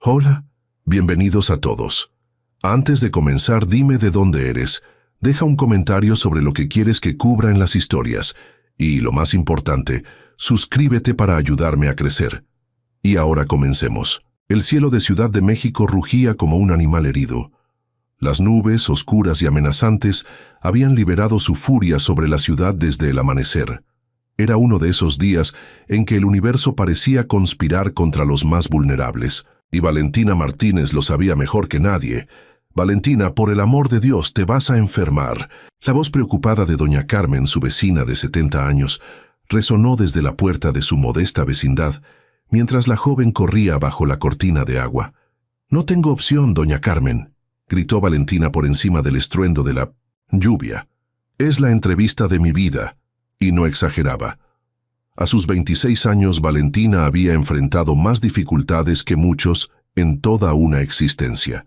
Hola, bienvenidos a todos. Antes de comenzar, dime de dónde eres. Deja un comentario sobre lo que quieres que cubra en las historias. Y, lo más importante, suscríbete para ayudarme a crecer. Y ahora comencemos. El cielo de Ciudad de México rugía como un animal herido. Las nubes, oscuras y amenazantes, habían liberado su furia sobre la ciudad desde el amanecer. Era uno de esos días en que el universo parecía conspirar contra los más vulnerables. Y Valentina Martínez lo sabía mejor que nadie. «Valentina, por el amor de Dios, te vas a enfermar». La voz preocupada de doña Carmen, su vecina de 70 años, resonó desde la puerta de su modesta vecindad, mientras la joven corría bajo la cortina de agua. «No tengo opción, doña Carmen», gritó Valentina por encima del estruendo de la lluvia. «Es la entrevista de mi vida». Y no exageraba. A sus 26 años, Valentina había enfrentado más dificultades que muchos en toda una existencia.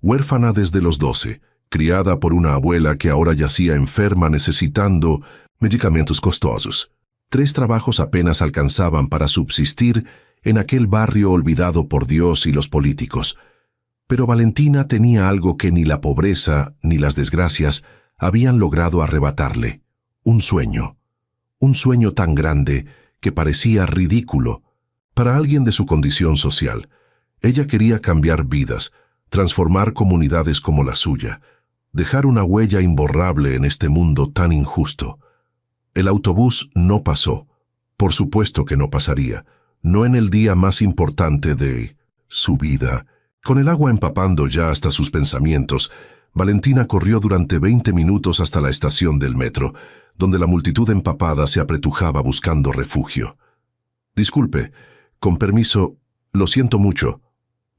Huérfana desde los 12, criada por una abuela que ahora yacía enferma necesitando medicamentos costosos. 3 trabajos apenas alcanzaban para subsistir en aquel barrio olvidado por Dios y los políticos. Pero Valentina tenía algo que ni la pobreza ni las desgracias habían logrado arrebatarle: un sueño. Un sueño tan grande que parecía ridículo para alguien de su condición social. Ella quería cambiar vidas, transformar comunidades como la suya, dejar una huella imborrable en este mundo tan injusto. El autobús no pasó. Por supuesto que no pasaría, no en el día más importante de su vida. Con el agua empapando ya hasta sus pensamientos, Valentina corrió durante 20 minutos hasta la estación del metro, donde la multitud empapada se apretujaba buscando refugio. «Disculpe, con permiso, lo siento mucho».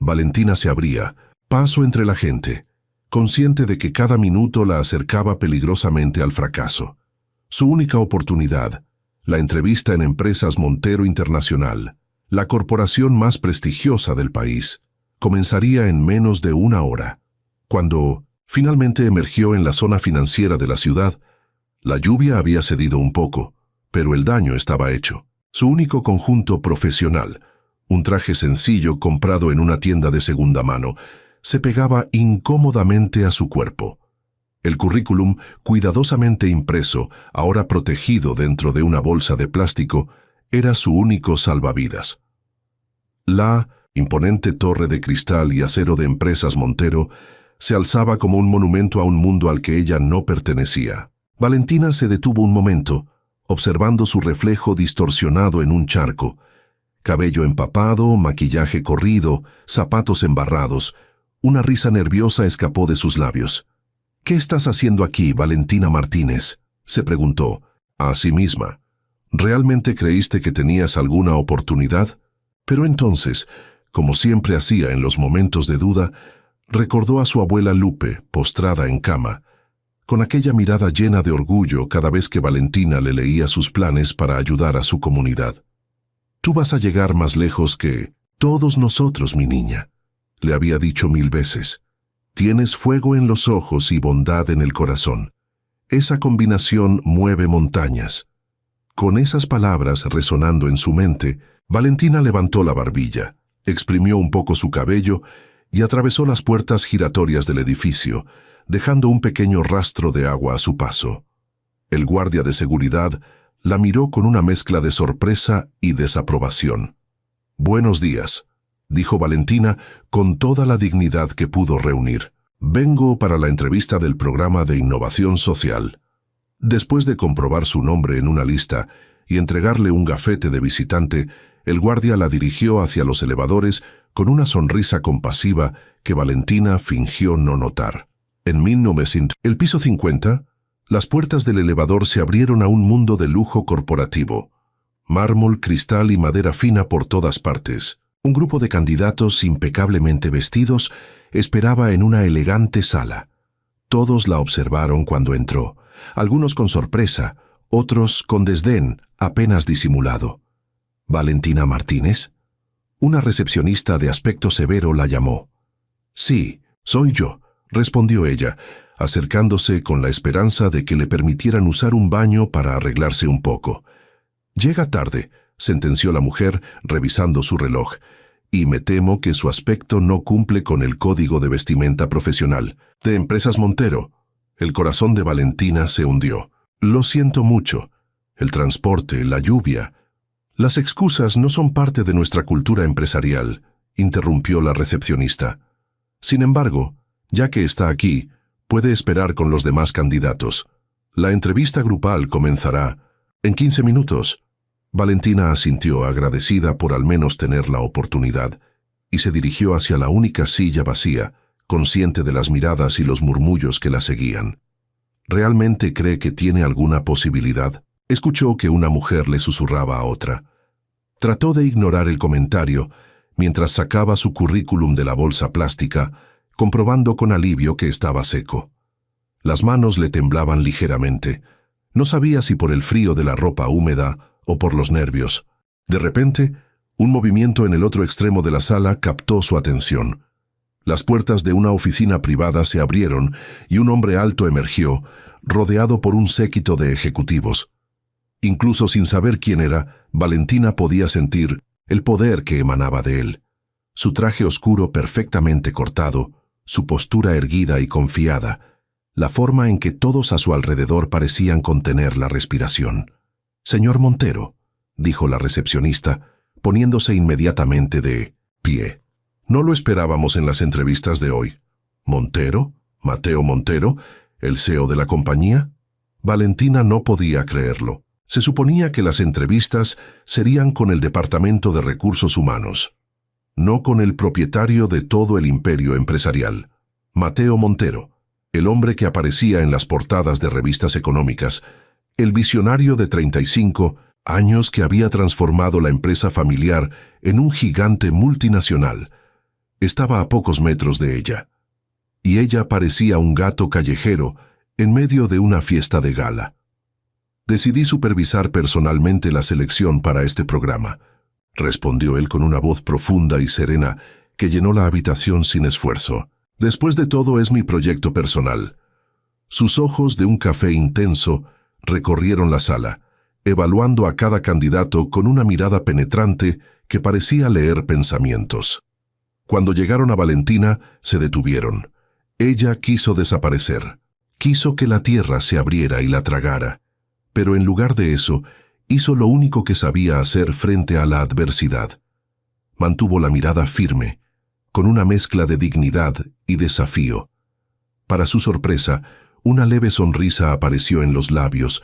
Valentina se abría, paso entre la gente, consciente de que cada minuto la acercaba peligrosamente al fracaso. Su única oportunidad, la entrevista en Empresas Montero Internacional, la corporación más prestigiosa del país, comenzaría en menos de una hora. Cuando finalmente emergió en la zona financiera de la ciudad, la lluvia había cedido un poco, pero el daño estaba hecho. Su único conjunto profesional, un traje sencillo comprado en una tienda de segunda mano, se pegaba incómodamente a su cuerpo. El currículum, cuidadosamente impreso, ahora protegido dentro de una bolsa de plástico, era su único salvavidas. La imponente torre de cristal y acero de Empresas Montero se alzaba como un monumento a un mundo al que ella no pertenecía. Valentina se detuvo un momento, observando su reflejo distorsionado en un charco. Cabello empapado, maquillaje corrido, zapatos embarrados. Una risa nerviosa escapó de sus labios. «¿Qué estás haciendo aquí, Valentina Martínez?», se preguntó a sí misma. «¿Realmente creíste que tenías alguna oportunidad?». Pero entonces, como siempre hacía en los momentos de duda, recordó a su abuela Lupe, postrada en cama, con aquella mirada llena de orgullo cada vez que Valentina le leía sus planes para ayudar a su comunidad. «Tú vas a llegar más lejos que todos nosotros, mi niña», le había dicho 1000 veces. «Tienes fuego en los ojos y bondad en el corazón. Esa combinación mueve montañas». Con esas palabras resonando en su mente, Valentina levantó la barbilla, exprimió un poco su cabello y atravesó las puertas giratorias del edificio, dejando un pequeño rastro de agua a su paso. El guardia de seguridad la miró con una mezcla de sorpresa y desaprobación. «Buenos días», dijo Valentina con toda la dignidad que pudo reunir. «Vengo para la entrevista del programa de innovación social». Después de comprobar su nombre en una lista y entregarle un gafete de visitante, el guardia la dirigió hacia los elevadores con una sonrisa compasiva que Valentina fingió no notar. En 1900, el piso 50, las puertas del elevador se abrieron a un mundo de lujo corporativo. Mármol, cristal y madera fina por todas partes. Un grupo de candidatos impecablemente vestidos esperaba en una elegante sala. Todos la observaron cuando entró, algunos con sorpresa, otros con desdén apenas disimulado. «¿Valentina Martínez?». Una recepcionista de aspecto severo la llamó. «Sí, soy yo», respondió ella, acercándose con la esperanza de que le permitieran usar un baño para arreglarse un poco. «Llega tarde», sentenció la mujer, revisando su reloj, y me temo que su aspecto no cumple con el código de vestimenta profesional de Empresas Montero. El corazón de Valentina se hundió. Lo siento mucho. El transporte, la lluvia. Las excusas no son parte de nuestra cultura empresarial, interrumpió la recepcionista. Sin embargo, ya que está aquí, puede esperar con los demás candidatos. La entrevista grupal comenzará en 15 minutos. Valentina asintió, agradecida por al menos tener la oportunidad, y se dirigió hacia la única silla vacía, consciente de las miradas y los murmullos que la seguían. ¿Realmente cree que tiene alguna posibilidad? Escuchó que una mujer le susurraba a otra. Trató de ignorar el comentario mientras sacaba su currículum de la bolsa plástica, comprobando con alivio que estaba seco. Las manos le temblaban ligeramente. No sabía si por el frío de la ropa húmeda o por los nervios. De repente, un movimiento en el otro extremo de la sala captó su atención. Las puertas de una oficina privada se abrieron y un hombre alto emergió, rodeado por un séquito de ejecutivos. Incluso sin saber quién era, Valentina podía sentir el poder que emanaba de él. Su traje oscuro perfectamente cortado, su postura erguida y confiada, la forma en que todos a su alrededor parecían contener la respiración. «Señor Montero», dijo la recepcionista, poniéndose inmediatamente de pie. «No lo esperábamos en las entrevistas de hoy». «¿Montero? ¿Mateo Montero? ¿El CEO de la compañía?» Valentina no podía creerlo. Se suponía que las entrevistas serían con el Departamento de Recursos Humanos, no con el propietario de todo el imperio empresarial. Mateo Montero, el hombre que aparecía en las portadas de revistas económicas, el visionario de 35 años que había transformado la empresa familiar en un gigante multinacional, estaba a pocos metros de ella. Y ella parecía un gato callejero en medio de una fiesta de gala. «Decidí supervisar personalmente la selección para este programa», respondió él con una voz profunda y serena que llenó la habitación sin esfuerzo. «Después de todo es mi proyecto personal». Sus ojos de un café intenso recorrieron la sala, evaluando a cada candidato con una mirada penetrante que parecía leer pensamientos. Cuando llegaron a Valentina, se detuvieron. Ella quiso desaparecer. Quiso que la tierra se abriera y la tragara. Pero en lugar de eso, hizo lo único que sabía hacer frente a la adversidad. Mantuvo la mirada firme, con una mezcla de dignidad y desafío. Para su sorpresa, una leve sonrisa apareció en los labios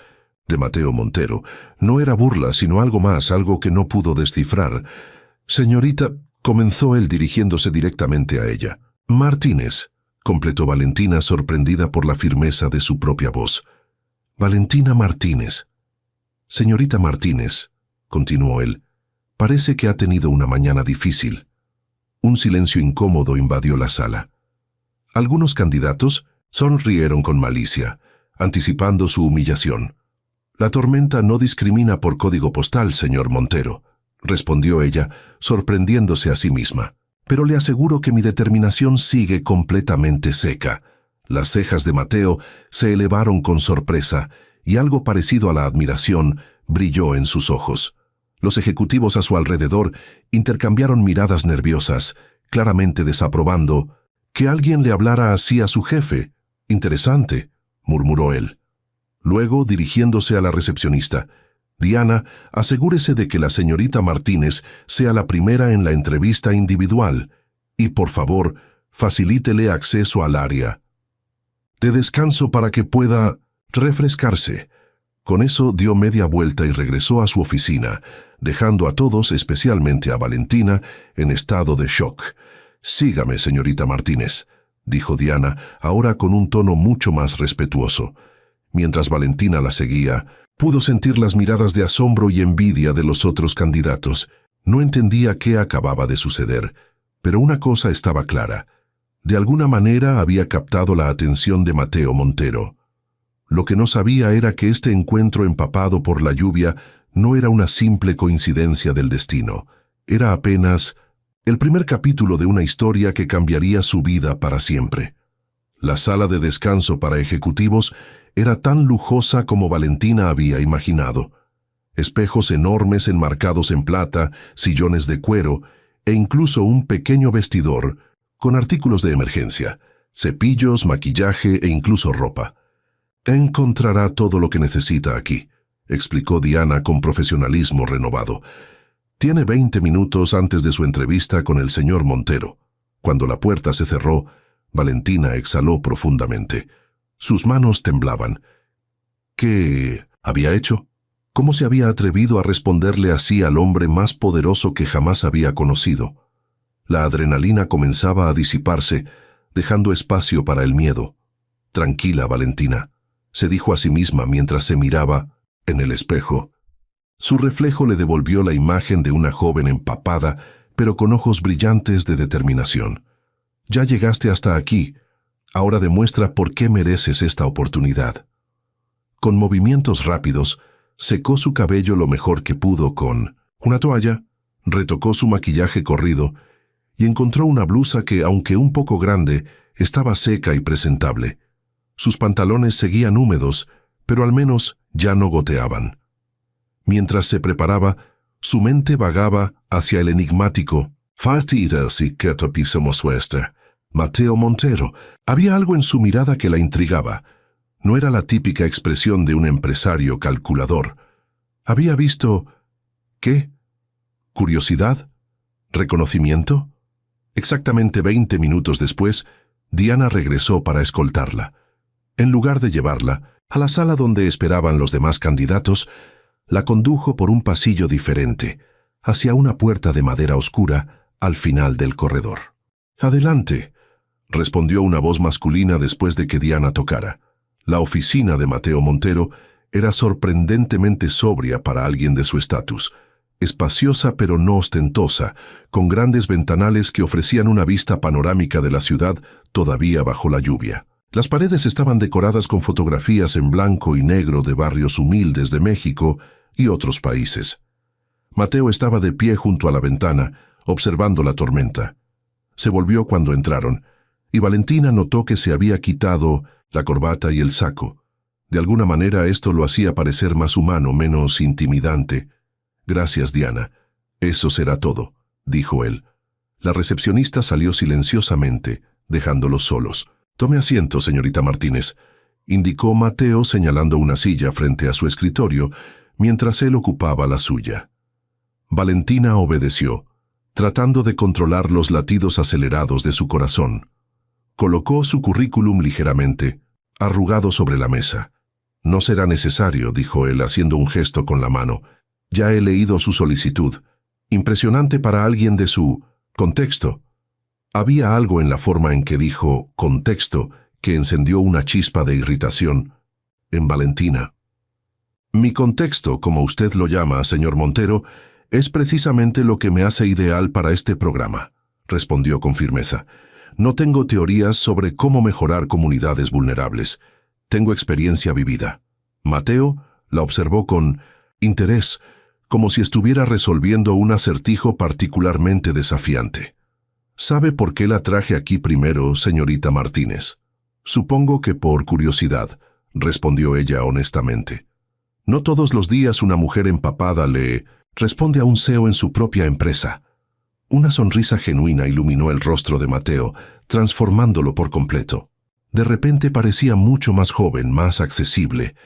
de Mateo Montero. No era burla, sino algo más, algo que no pudo descifrar. «Señorita», comenzó él dirigiéndose directamente a ella. «Martínez», completó Valentina, sorprendida por la firmeza de su propia voz. «Valentina Martínez». «Señorita Martínez», continuó él, «parece que ha tenido una mañana difícil». Un silencio incómodo invadió la sala. Algunos candidatos sonrieron con malicia, anticipando su humillación. «La tormenta no discrimina por código postal, señor Montero», respondió ella, sorprendiéndose a sí misma. «Pero le aseguro que mi determinación sigue completamente seca». Las cejas de Mateo se elevaron con sorpresa y algo parecido a la admiración brilló en sus ojos. Los ejecutivos a su alrededor intercambiaron miradas nerviosas, claramente desaprobando que alguien le hablara así a su jefe. «Interesante», murmuró él. Luego, dirigiéndose a la recepcionista, «Diana, asegúrese de que la señorita Martínez sea la primera en la entrevista individual y, por favor, facilítele acceso al área de descanso para que pueda refrescarse». Con eso dio media vuelta y regresó a su oficina, dejando a todos, especialmente a Valentina, en estado de shock. «Sígame, señorita Martínez», dijo Diana, ahora con un tono mucho más respetuoso. Mientras Valentina la seguía, pudo sentir las miradas de asombro y envidia de los otros candidatos. No entendía qué acababa de suceder, pero una cosa estaba clara. De alguna manera había captado la atención de Mateo Montero. Lo que no sabía era que este encuentro empapado por la lluvia no era una simple coincidencia del destino. Era apenas el primer capítulo de una historia que cambiaría su vida para siempre. La sala de descanso para ejecutivos era tan lujosa como Valentina había imaginado. Espejos enormes enmarcados en plata, sillones de cuero e incluso un pequeño vestidor con artículos de emergencia, cepillos, maquillaje e incluso ropa. Encontrará todo lo que necesita aquí, explicó Diana con profesionalismo renovado. Tiene 20 minutos antes de su entrevista con el señor Montero. Cuando la puerta se cerró, Valentina exhaló profundamente. Sus manos temblaban. ¿Qué había hecho? ¿Cómo se había atrevido a responderle así al hombre más poderoso que jamás había conocido? La adrenalina comenzaba a disiparse, dejando espacio para el miedo. «Tranquila, Valentina», se dijo a sí misma mientras se miraba en el espejo. Su reflejo le devolvió la imagen de una joven empapada, pero con ojos brillantes de determinación. «Ya llegaste hasta aquí. Ahora demuestra por qué mereces esta oportunidad». Con movimientos rápidos, secó su cabello lo mejor que pudo con una toalla, retocó su maquillaje corrido y encontró una blusa que, aunque un poco grande, estaba seca y presentable. Sus pantalones seguían húmedos, pero al menos ya no goteaban. Mientras se preparaba, su mente vagaba hacia el enigmático Mateo Montero. Había algo en su mirada que la intrigaba. No era la típica expresión de un empresario calculador. Había visto... ¿qué? ¿Curiosidad? ¿Reconocimiento? Exactamente 20 minutos después, Diana regresó para escoltarla. En lugar de llevarla a la sala donde esperaban los demás candidatos, la condujo por un pasillo diferente, hacia una puerta de madera oscura al final del corredor. «Adelante», respondió una voz masculina después de que Diana tocara. La oficina de Mateo Montero era sorprendentemente sobria para alguien de su estatus, espaciosa pero no ostentosa, con grandes ventanales que ofrecían una vista panorámica de la ciudad todavía bajo la lluvia. Las paredes estaban decoradas con fotografías en blanco y negro de barrios humildes de México y otros países. Mateo estaba de pie junto a la ventana, observando la tormenta. Se volvió cuando entraron, y Valentina notó que se había quitado la corbata y el saco. De alguna manera esto lo hacía parecer más humano, menos intimidante. «Gracias, Diana. Eso será todo», dijo él. La recepcionista salió silenciosamente, dejándolos solos. «Tome asiento, señorita Martínez», indicó Mateo señalando una silla frente a su escritorio, mientras él ocupaba la suya. Valentina obedeció, tratando de controlar los latidos acelerados de su corazón. Colocó su currículum ligeramente, arrugado sobre la mesa. «No será necesario», dijo él haciendo un gesto con la mano. «Ya he leído su solicitud. Impresionante para alguien de su contexto». Había algo en la forma en que dijo «contexto» que encendió una chispa de irritación en Valentina. «Mi contexto, como usted lo llama, señor Montero, es precisamente lo que me hace ideal para este programa», respondió con firmeza. «No tengo teorías sobre cómo mejorar comunidades vulnerables. Tengo experiencia vivida». Mateo la observó con interés, como si estuviera resolviendo un acertijo particularmente desafiante. «¿Sabe por qué la traje aquí primero, señorita Martínez?» «Supongo que por curiosidad», respondió ella honestamente. «No todos los días una mujer empapada le responde a un CEO en su propia empresa». Una sonrisa genuina iluminó el rostro de Mateo, transformándolo por completo. De repente parecía mucho más joven, más accesible.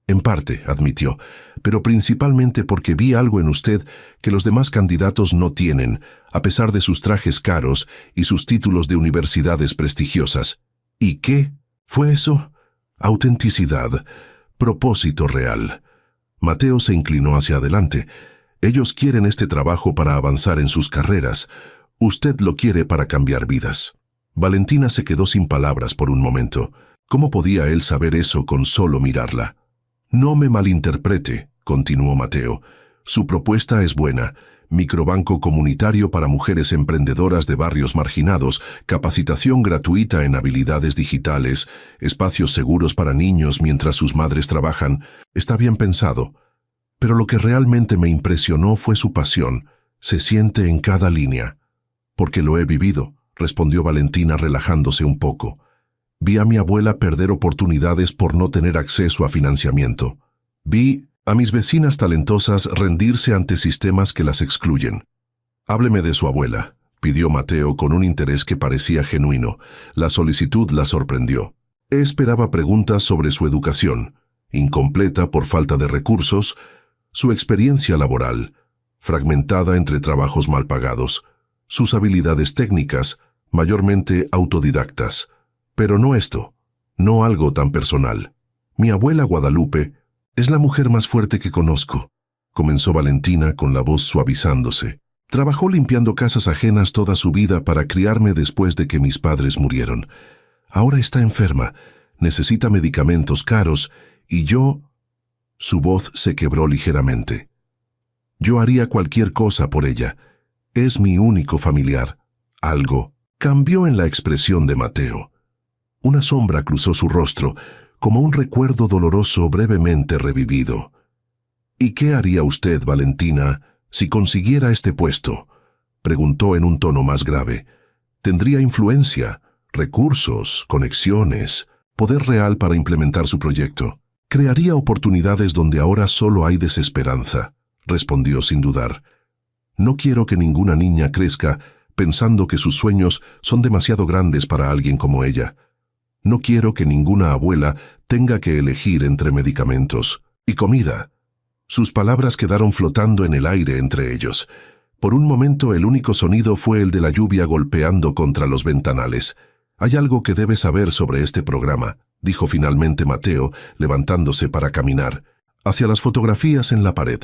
«En parte», admitió, «pero principalmente porque vi algo en usted que los demás candidatos no tienen, a pesar de sus trajes caros y sus títulos de universidades prestigiosas». «¿Y qué fue eso?» «Autenticidad, propósito real». Mateo se inclinó hacia adelante. «Ellos quieren este trabajo para avanzar en sus carreras. Usted lo quiere para cambiar vidas». Valentina se quedó sin palabras por un momento. ¿Cómo podía él saber eso con solo mirarla? «No me malinterprete», continuó Mateo. «Su propuesta es buena. Microbanco comunitario para mujeres emprendedoras de barrios marginados, capacitación gratuita en habilidades digitales, espacios seguros para niños mientras sus madres trabajan. Está bien pensado. Pero lo que realmente me impresionó fue su pasión. Se siente en cada línea». «Porque lo he vivido», respondió Valentina relajándose un poco. «Vi a mi abuela perder oportunidades por no tener acceso a financiamiento. Vi a mis vecinas talentosas rendirse ante sistemas que las excluyen. Hábleme de su abuela, pidió Mateo con un interés que parecía genuino. La solicitud la sorprendió. Esperaba preguntas sobre su educación, incompleta por falta de recursos, su experiencia laboral, fragmentada entre trabajos mal pagados, sus habilidades técnicas, mayormente autodidactas. Pero no esto, no algo tan personal. Mi abuela Guadalupe es la mujer más fuerte que conozco, comenzó Valentina con la voz suavizándose. Trabajó limpiando casas ajenas toda su vida para criarme después de que mis padres murieron. Ahora está enferma, necesita medicamentos caros y yo... Su voz se quebró ligeramente. Yo haría cualquier cosa por ella. Es mi único familiar. Algo cambió en la expresión de Mateo. Una sombra cruzó su rostro, como un recuerdo doloroso brevemente revivido. ¿Y qué haría usted, Valentina, si consiguiera este puesto? Preguntó en un tono más grave. ¿Tendría influencia, recursos, conexiones, poder real para implementar su proyecto? Crearía oportunidades donde ahora solo hay desesperanza, respondió sin dudar. No quiero que ninguna niña crezca pensando que sus sueños son demasiado grandes para alguien como ella. No quiero que ninguna abuela tenga que elegir entre medicamentos y comida. Sus palabras quedaron flotando en el aire entre ellos. Por un momento el único sonido fue el de la lluvia golpeando contra los ventanales. Hay algo que debes saber sobre este programa, dijo finalmente Mateo, levantándose para caminar hacia las fotografías en la pared.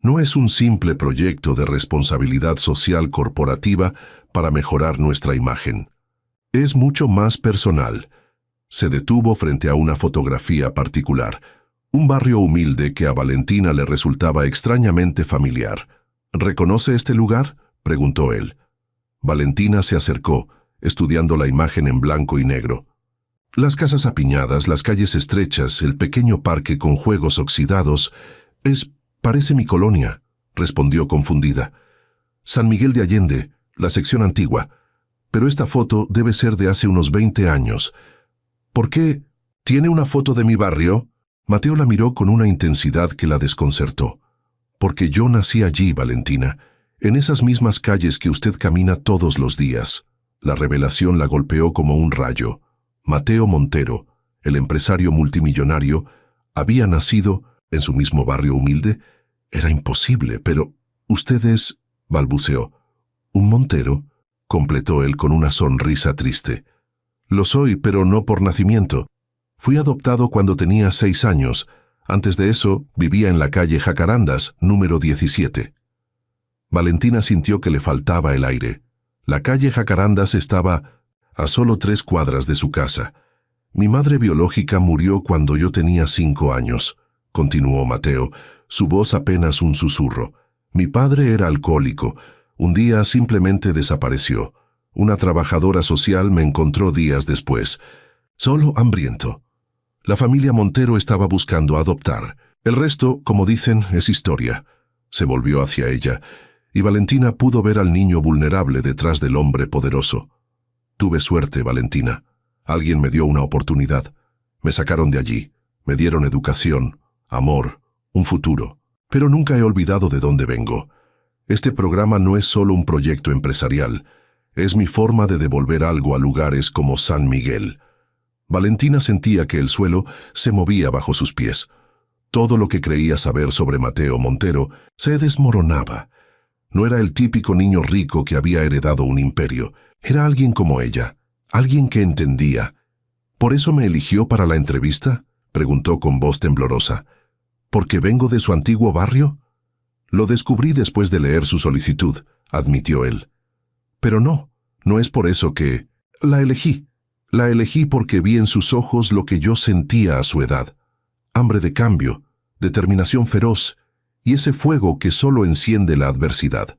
No es un simple proyecto de responsabilidad social corporativa para mejorar nuestra imagen. Es mucho más personal. Se detuvo frente a una fotografía particular, un barrio humilde que a Valentina le resultaba extrañamente familiar. ¿Reconoce este lugar?, preguntó él. Valentina se acercó, estudiando la imagen en blanco y negro. Las casas apiñadas, las calles estrechas, el pequeño parque con juegos oxidados, parece mi colonia, respondió confundida. San Miguel de Allende, la sección antigua. Pero esta foto debe ser de hace unos 20 años. ¿Por qué? ¿Tiene una foto de mi barrio? Mateo la miró con una intensidad que la desconcertó. Porque yo nací allí, Valentina, en esas mismas calles que usted camina todos los días. La revelación la golpeó como un rayo. Mateo Montero, el empresario multimillonario, había nacido en su mismo barrio humilde. Era imposible, pero usted es... balbuceó. ¿Un Montero?, completó él con una sonrisa triste. Lo soy, pero no por nacimiento. Fui adoptado cuando tenía 6 años. Antes de eso, vivía en la calle Jacarandas, número 17. Valentina sintió que le faltaba el aire. La calle Jacarandas estaba a solo 3 cuadras de su casa. Mi madre biológica murió cuando yo tenía 5 años, continuó Mateo, su voz apenas un susurro. Mi padre era alcohólico. Un día simplemente desapareció. Una trabajadora social me encontró días después, solo hambriento. La familia Montero estaba buscando adoptar. El resto, como dicen, es historia. Se volvió hacia ella, y Valentina pudo ver al niño vulnerable detrás del hombre poderoso. Tuve suerte, Valentina. Alguien me dio una oportunidad. Me sacaron de allí, me dieron educación, amor, un futuro. Pero nunca he olvidado de dónde vengo. Este programa no es solo un proyecto empresarial, es mi forma de devolver algo a lugares como San Miguel. Valentina sentía que el suelo se movía bajo sus pies. Todo lo que creía saber sobre Mateo Montero se desmoronaba. No era el típico niño rico que había heredado un imperio. Era alguien como ella, alguien que entendía. ¿Por eso me eligió para la entrevista?, preguntó con voz temblorosa. ¿Porque vengo de su antiguo barrio? Lo descubrí después de leer su solicitud, admitió él. Pero no es por eso que... La elegí porque vi en sus ojos lo que yo sentía a su edad. Hambre de cambio, determinación feroz, y ese fuego que solo enciende la adversidad.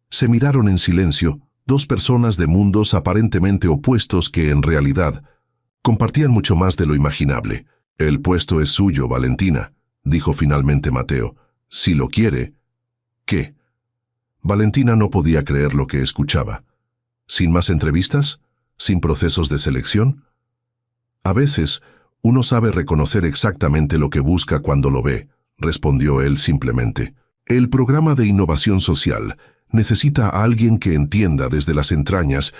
Se miraron en silencio, 2 personas de mundos aparentemente opuestos que, en realidad, compartían mucho más de lo imaginable. El puesto es suyo, Valentina, dijo finalmente Mateo. Si lo quiere... ¿Qué? Valentina no podía creer lo que escuchaba. ¿Sin más entrevistas? ¿Sin procesos de selección? A veces, uno sabe reconocer exactamente lo que busca cuando lo ve, respondió él simplemente. El programa de innovación social, necesita a alguien que entienda desde las entrañas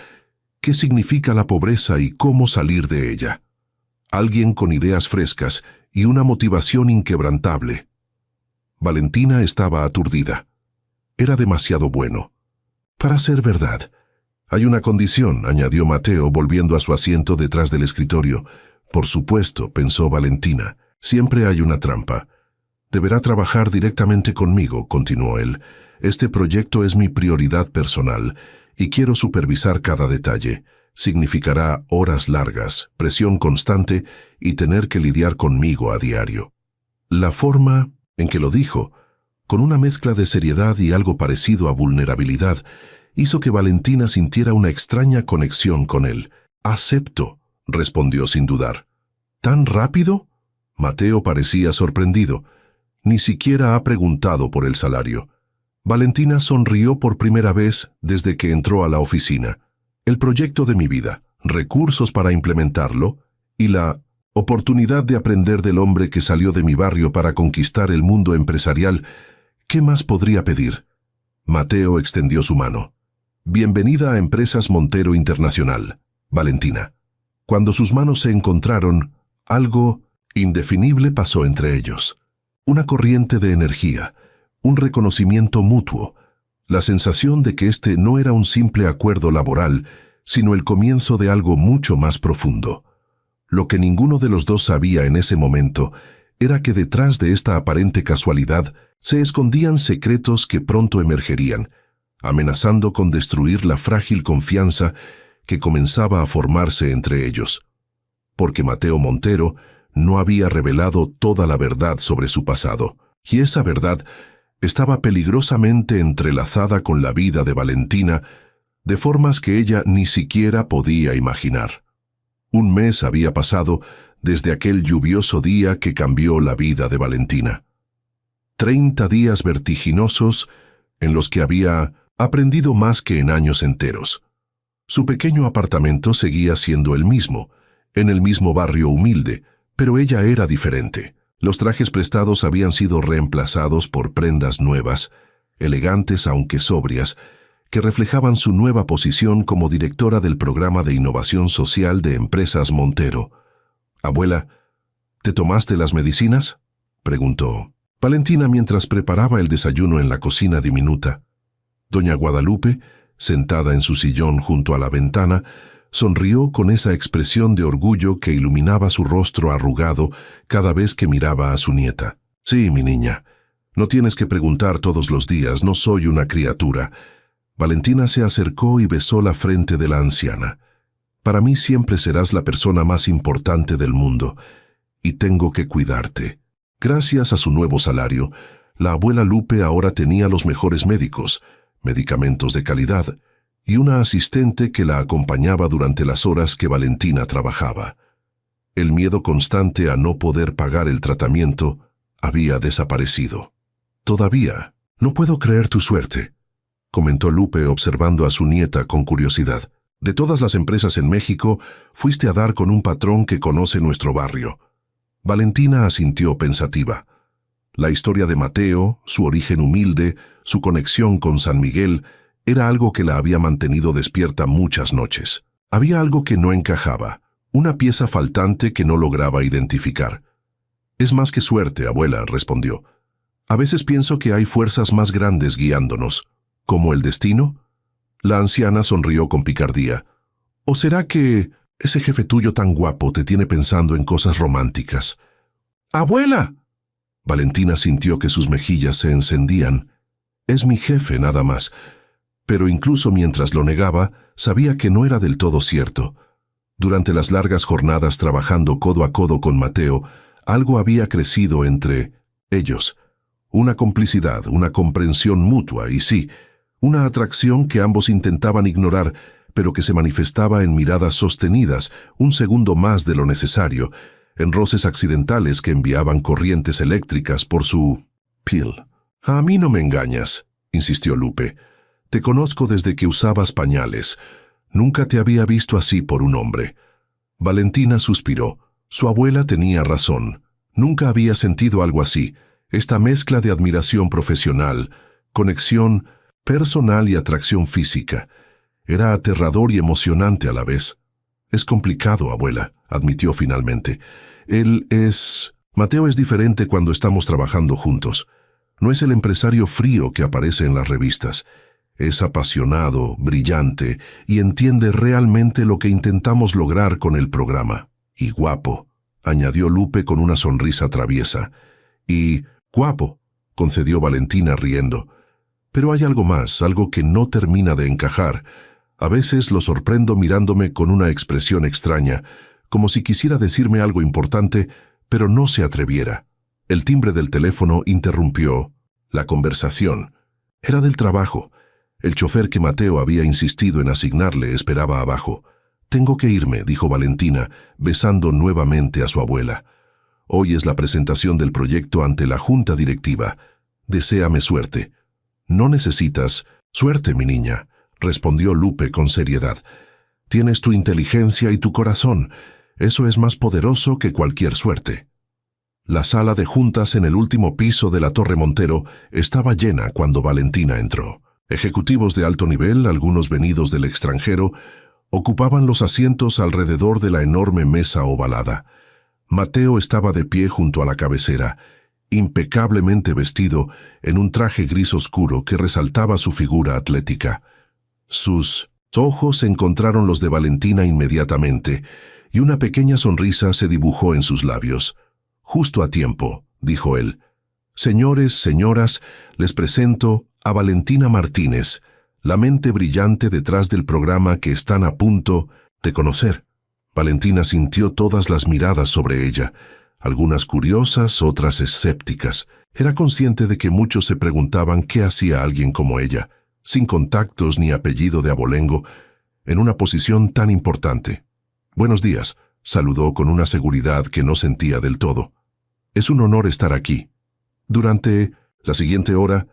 qué significa la pobreza y cómo salir de ella. Alguien con ideas frescas y una motivación inquebrantable. Valentina estaba aturdida. Era demasiado bueno para ser verdad. Hay una condición, añadió Mateo, volviendo a su asiento detrás del escritorio. Por supuesto, pensó Valentina, siempre hay una trampa. Deberá trabajar directamente conmigo, continuó él. Este proyecto es mi prioridad personal y quiero supervisar cada detalle. Significará horas largas, presión constante y tener que lidiar conmigo a diario. La forma en que lo dijo, con una mezcla de seriedad y algo parecido a vulnerabilidad, hizo que Valentina sintiera una extraña conexión con él. «Acepto», respondió sin dudar. «¿Tan rápido?» Mateo parecía sorprendido. Ni siquiera ha preguntado por el salario. Valentina sonrió por primera vez desde que entró a la oficina. El proyecto de mi vida, recursos para implementarlo y la oportunidad de aprender del hombre que salió de mi barrio para conquistar el mundo empresarial. ¿Qué más podría pedir? Mateo extendió su mano. Bienvenida a Empresas Montero Internacional, Valentina. Cuando sus manos se encontraron, algo indefinible pasó entre ellos. Una corriente de energía, un reconocimiento mutuo, la sensación de que este no era un simple acuerdo laboral, sino el comienzo de algo mucho más profundo. Lo que ninguno de los dos sabía en ese momento era que detrás de esta aparente casualidad se escondían secretos que pronto emergerían, amenazando con destruir la frágil confianza que comenzaba a formarse entre ellos. Porque Mateo Montero no había revelado toda la verdad sobre su pasado, y esa verdad estaba peligrosamente entrelazada con la vida de Valentina, de formas que ella ni siquiera podía imaginar. Un mes había pasado desde aquel lluvioso día que cambió la vida de Valentina. 30 días vertiginosos en los que había aprendido más que en años enteros. Su pequeño apartamento seguía siendo el mismo, en el mismo barrio humilde, pero ella era diferente. Los trajes prestados habían sido reemplazados por prendas nuevas, elegantes aunque sobrias, que reflejaban su nueva posición como directora del programa de innovación social de Empresas Montero. «Abuela, ¿te tomaste las medicinas?», preguntó Valentina mientras preparaba el desayuno en la cocina diminuta. Doña Guadalupe, sentada en su sillón junto a la ventana, sonrió con esa expresión de orgullo que iluminaba su rostro arrugado cada vez que miraba a su nieta. «Sí, mi niña. No tienes que preguntar todos los días, no soy una criatura». Valentina se acercó y besó la frente de la anciana. «Para mí siempre serás la persona más importante del mundo, y tengo que cuidarte». Gracias a su nuevo salario, la abuela Lupe ahora tenía los mejores médicos, medicamentos de calidad, y una asistente que la acompañaba durante las horas que Valentina trabajaba. El miedo constante a no poder pagar el tratamiento había desaparecido. «Todavía, no puedo creer tu suerte», comentó Lupe observando a su nieta con curiosidad. «De todas las empresas en México, fuiste a dar con un patrón que conoce nuestro barrio». Valentina asintió pensativa. La historia de Mateo, su origen humilde, su conexión con San Miguel, era algo que la había mantenido despierta muchas noches. Había algo que no encajaba, una pieza faltante que no lograba identificar. «Es más que suerte, abuela», respondió. «A veces pienso que hay fuerzas más grandes guiándonos. ¿Como el destino?». La anciana sonrió con picardía. «¿O será que ese jefe tuyo tan guapo te tiene pensando en cosas románticas?» «¡Abuela!». Valentina sintió que sus mejillas se encendían. «Es mi jefe, nada más». Pero incluso mientras lo negaba, sabía que no era del todo cierto. Durante las largas jornadas trabajando codo a codo con Mateo, algo había crecido entre ellos. Una complicidad, una comprensión mutua y sí, una atracción que ambos intentaban ignorar, pero que se manifestaba en miradas sostenidas, un segundo más de lo necesario, en roces accidentales que enviaban corrientes eléctricas por su piel. «A mí no me engañas», insistió Lupe. «Te conozco desde que usabas pañales. Nunca te había visto así por un hombre». Valentina suspiró. Su abuela tenía razón. Nunca había sentido algo así. Esta mezcla de admiración profesional, conexión personal y atracción física. Era aterrador y emocionante a la vez. Es complicado, abuela, admitió finalmente. Mateo es diferente cuando estamos trabajando juntos. No es el empresario frío que aparece en las revistas. Es apasionado, brillante y entiende realmente lo que intentamos lograr con el programa. Y guapo, añadió Lupe con una sonrisa traviesa. Y guapo, concedió Valentina riendo. Pero hay algo más, algo que no termina de encajar. A veces lo sorprendo mirándome con una expresión extraña, como si quisiera decirme algo importante, pero no se atreviera. El timbre del teléfono interrumpió la conversación. Era del trabajo. El chofer que Mateo había insistido en asignarle esperaba abajo. «Tengo que irme», dijo Valentina, besando nuevamente a su abuela. «Hoy es la presentación del proyecto ante la junta directiva. Deséame suerte». «No necesitas suerte, mi niña», respondió Lupe con seriedad. «Tienes tu inteligencia y tu corazón. Eso es más poderoso que cualquier suerte». La sala de juntas en el último piso de la Torre Montero estaba llena cuando Valentina entró. Ejecutivos de alto nivel, algunos venidos del extranjero, ocupaban los asientos alrededor de la enorme mesa ovalada. Mateo estaba de pie junto a la cabecera, impecablemente vestido en un traje gris oscuro que resaltaba su figura atlética. Sus ojos encontraron los de Valentina inmediatamente, y una pequeña sonrisa se dibujó en sus labios. «Justo a tiempo», dijo él. «Señores, señoras, les presento a Valentina Martínez, la mente brillante detrás del programa que están a punto de conocer». Valentina sintió todas las miradas sobre ella, algunas curiosas, otras escépticas. Era consciente de que muchos se preguntaban qué hacía alguien como ella, sin contactos ni apellido de abolengo, en una posición tan importante. «Buenos días», saludó con una seguridad que no sentía del todo. «Es un honor estar aquí». Durante la siguiente hora,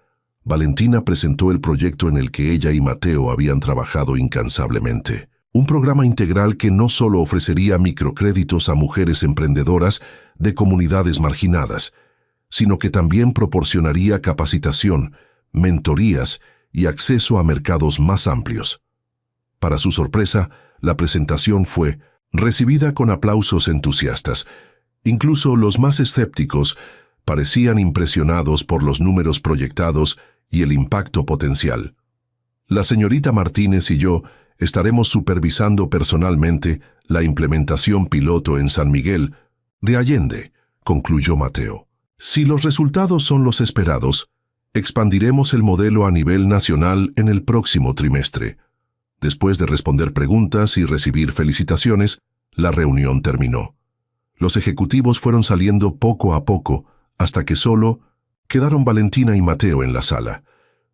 Valentina presentó el proyecto en el que ella y Mateo habían trabajado incansablemente. Un programa integral que no solo ofrecería microcréditos a mujeres emprendedoras de comunidades marginadas, sino que también proporcionaría capacitación, mentorías y acceso a mercados más amplios. Para su sorpresa, la presentación fue recibida con aplausos entusiastas. Incluso los más escépticos parecían impresionados por los números proyectados y el impacto potencial. «La señorita Martínez y yo estaremos supervisando personalmente la implementación piloto en San Miguel de Allende», concluyó Mateo. «Si los resultados son los esperados, expandiremos el modelo a nivel nacional en el próximo trimestre». Después de responder preguntas y recibir felicitaciones, la reunión terminó. Los ejecutivos fueron saliendo poco a poco, hasta que solo quedaron Valentina y Mateo en la sala.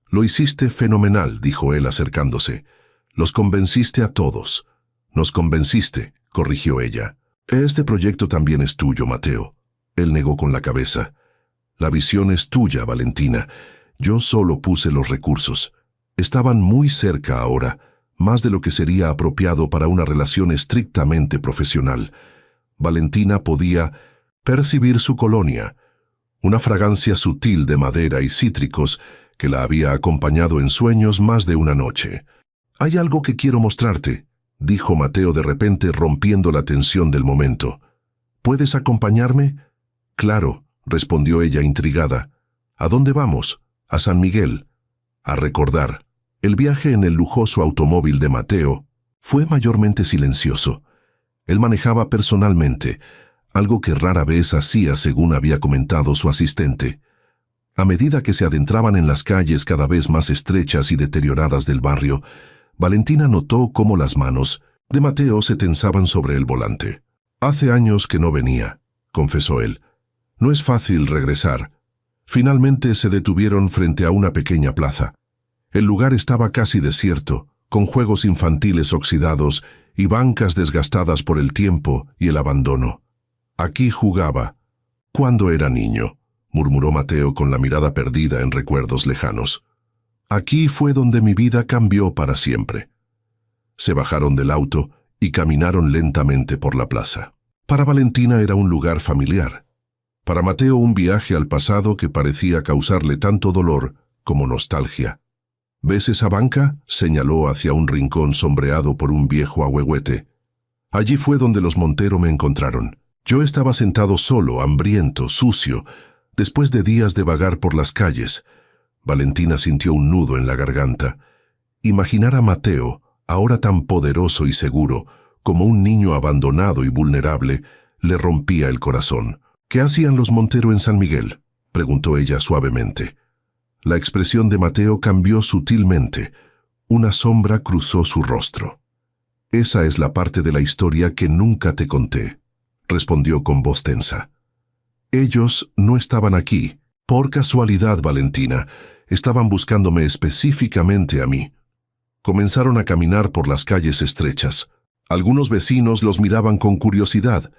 «Lo hiciste fenomenal», dijo él acercándose. «Los convenciste a todos». «Nos convenciste», corrigió ella. «Este proyecto también es tuyo, Mateo». Él negó con la cabeza. «La visión es tuya, Valentina. Yo solo puse los recursos. Estaban muy cerca ahora, más de lo que sería apropiado para una relación estrictamente profesional». Valentina podía percibir su colonia, una fragancia sutil de madera y cítricos que la había acompañado en sueños más de una noche. «Hay algo que quiero mostrarte», dijo Mateo de repente rompiendo la tensión del momento. «¿Puedes acompañarme?» «Claro», respondió ella intrigada. «¿A dónde vamos?» «A San Miguel». A recordar, el viaje en el lujoso automóvil de Mateo fue mayormente silencioso. Él manejaba personalmente, algo que rara vez hacía según había comentado su asistente. A medida que se adentraban en las calles cada vez más estrechas y deterioradas del barrio, Valentina notó cómo las manos de Mateo se tensaban sobre el volante. «Hace años que no venía», confesó él. «No es fácil regresar». Finalmente se detuvieron frente a una pequeña plaza. El lugar estaba casi desierto, con juegos infantiles oxidados y bancas desgastadas por el tiempo y el abandono. «Aquí jugaba cuando era niño», murmuró Mateo con la mirada perdida en recuerdos lejanos. «Aquí fue donde mi vida cambió para siempre». Se bajaron del auto y caminaron lentamente por la plaza. Para Valentina era un lugar familiar. Para Mateo un viaje al pasado que parecía causarle tanto dolor como nostalgia. ¿Ves esa banca?, señaló hacia un rincón sombreado por un viejo ahuehuete. Allí fue donde los Montero me encontraron. Yo estaba sentado solo, hambriento, sucio, después de días de vagar por las calles. Valentina sintió un nudo en la garganta. Imaginar a Mateo, ahora tan poderoso y seguro, como un niño abandonado y vulnerable, le rompía el corazón. «¿Qué hacían los Montero en San Miguel?», preguntó ella suavemente. La expresión de Mateo cambió sutilmente. Una sombra cruzó su rostro. «Esa es la parte de la historia que nunca te conté», respondió con voz tensa. «Ellos no estaban aquí. Por casualidad, Valentina. Estaban buscándome específicamente a mí. Comenzaron a caminar por las calles estrechas. Algunos vecinos los miraban con curiosidad.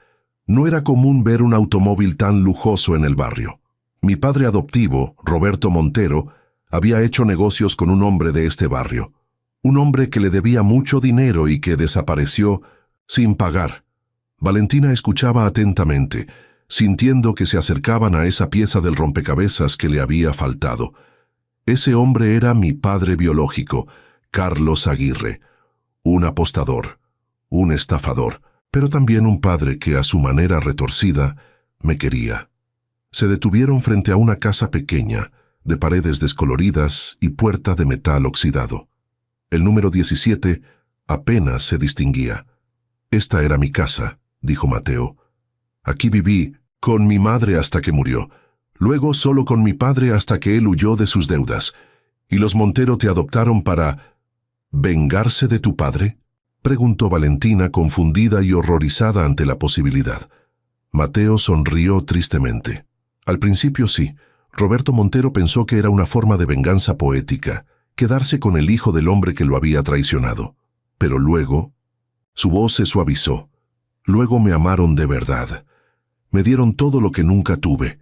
No era común ver un automóvil tan lujoso en el barrio. Mi padre adoptivo, Roberto Montero, había hecho negocios con un hombre de este barrio. Un hombre que le debía mucho dinero y que desapareció sin pagar». Valentina escuchaba atentamente, sintiendo que se acercaban a esa pieza del rompecabezas que le había faltado. Ese hombre era mi padre biológico, Carlos Aguirre, un apostador, un estafador, pero también un padre que a su manera retorcida me quería. Se detuvieron frente a una casa pequeña, de paredes descoloridas y puerta de metal oxidado. El número 17 apenas se distinguía. «Esta era mi casa», dijo Mateo. «Aquí viví con mi madre hasta que murió, luego solo con mi padre hasta que él huyó de sus deudas. ¿Y los Montero te adoptaron para vengarse de tu padre?», preguntó Valentina, confundida y horrorizada ante la posibilidad. Mateo sonrió tristemente. Al principio sí, Roberto Montero pensó que era una forma de venganza poética, quedarse con el hijo del hombre que lo había traicionado. Pero luego, su voz se suavizó. «Luego me amaron de verdad. Me dieron todo lo que nunca tuve.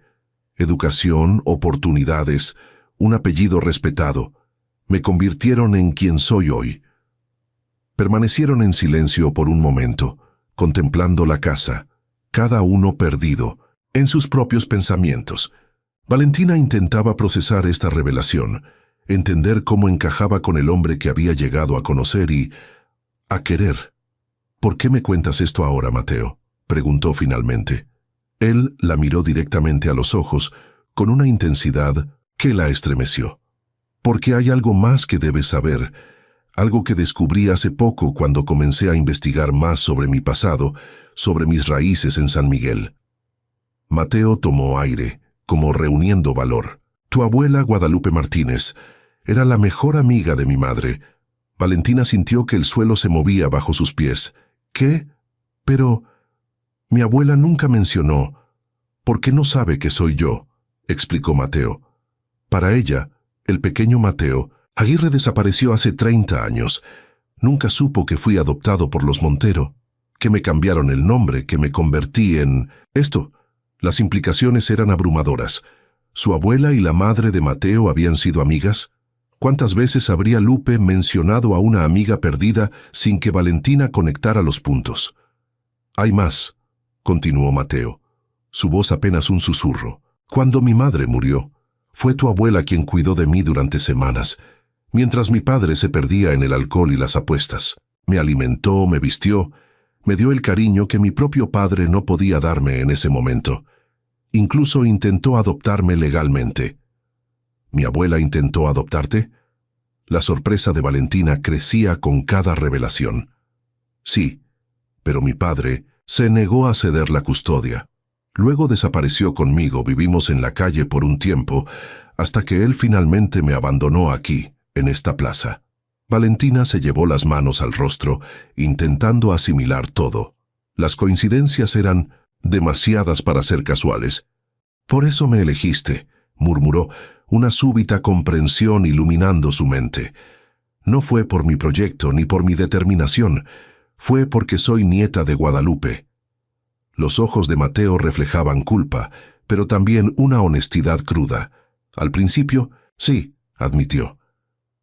Educación, oportunidades, un apellido respetado. Me convirtieron en quien soy hoy». Permanecieron en silencio por un momento, contemplando la casa, cada uno perdido en sus propios pensamientos. Valentina intentaba procesar esta revelación, entender cómo encajaba con el hombre que había llegado a conocer y a querer. «¿Por qué me cuentas esto ahora, Mateo?», preguntó finalmente. Él la miró directamente a los ojos, con una intensidad que la estremeció. «Porque hay algo más que debes saber, algo que descubrí hace poco cuando comencé a investigar más sobre mi pasado, sobre mis raíces en San Miguel». Mateo tomó aire, como reuniendo valor. «Tu abuela Guadalupe Martínez era la mejor amiga de mi madre». Valentina sintió que el suelo se movía bajo sus pies. «¿Qué? Pero mi abuela nunca mencionó. ¿Por qué no sabe que soy yo?», explicó Mateo. «Para ella, el pequeño Mateo, Aguirre desapareció hace 30 años. Nunca supo que fui adoptado por los Montero, que me cambiaron el nombre, que me convertí en esto». Las implicaciones eran abrumadoras. ¿Su abuela y la madre de Mateo habían sido amigas? ¿Cuántas veces habría Lupe mencionado a una amiga perdida sin que Valentina conectara los puntos? «Hay más», continuó Mateo, su voz apenas un susurro. «Cuando mi madre murió, fue tu abuela quien cuidó de mí durante semanas, mientras mi padre se perdía en el alcohol y las apuestas. Me alimentó, me vistió, me dio el cariño que mi propio padre no podía darme en ese momento. Incluso intentó adoptarme legalmente». «¿Mi abuela intentó adoptarte?». La sorpresa de Valentina crecía con cada revelación. «Sí, pero mi padre se negó a ceder la custodia. Luego desapareció conmigo, vivimos en la calle por un tiempo, hasta que él finalmente me abandonó aquí, en esta plaza». Valentina se llevó las manos al rostro, intentando asimilar todo. Las coincidencias eran demasiadas para ser casuales. «Por eso me elegiste», murmuró, una súbita comprensión iluminando su mente. «No fue por mi proyecto ni por mi determinación, fue porque soy nieta de Guadalupe». Los ojos de Mateo reflejaban culpa, pero también una honestidad cruda. «Al principio, sí», admitió.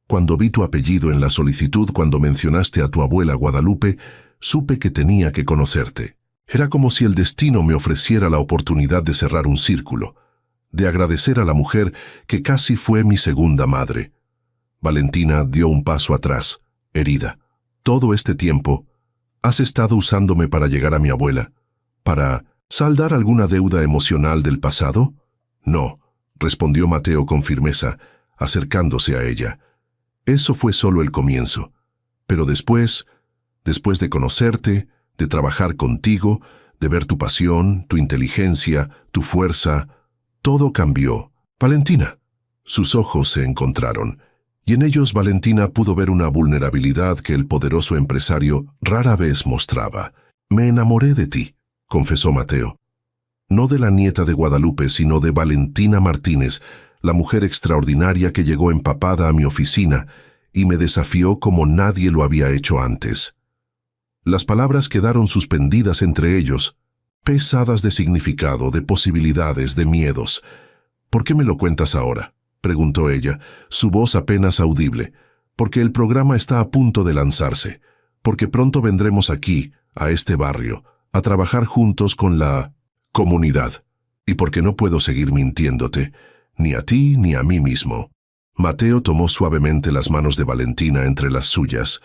«Cuando vi tu apellido en la solicitud, cuando mencionaste a tu abuela Guadalupe, supe que tenía que conocerte. Era como si el destino me ofreciera la oportunidad de cerrar un círculo, de agradecer a la mujer que casi fue mi segunda madre». Valentina dio un paso atrás, herida. Todo este tiempo, has estado usándome para llegar a mi abuela, para saldar alguna deuda emocional del pasado. No, respondió Mateo con firmeza, acercándose a ella. Eso fue solo el comienzo. Pero después de conocerte, de trabajar contigo, de ver tu pasión, tu inteligencia, tu fuerza, todo cambió. Valentina. Sus ojos se encontraron, y en ellos Valentina pudo ver una vulnerabilidad que el poderoso empresario rara vez mostraba. Me enamoré de ti, confesó Mateo. No de la nieta de Guadalupe, sino de Valentina Martínez, la mujer extraordinaria que llegó empapada a mi oficina y me desafió como nadie lo había hecho antes. Las palabras quedaron suspendidas entre ellos, pesadas de significado, de posibilidades, de miedos. ¿Por qué me lo cuentas ahora?, preguntó ella, su voz apenas audible. Porque el programa está a punto de lanzarse, porque pronto vendremos aquí, a este barrio, a trabajar juntos con la comunidad, y porque no puedo seguir mintiéndote, ni a ti ni a mí mismo. Mateo tomó suavemente las manos de Valentina entre las suyas.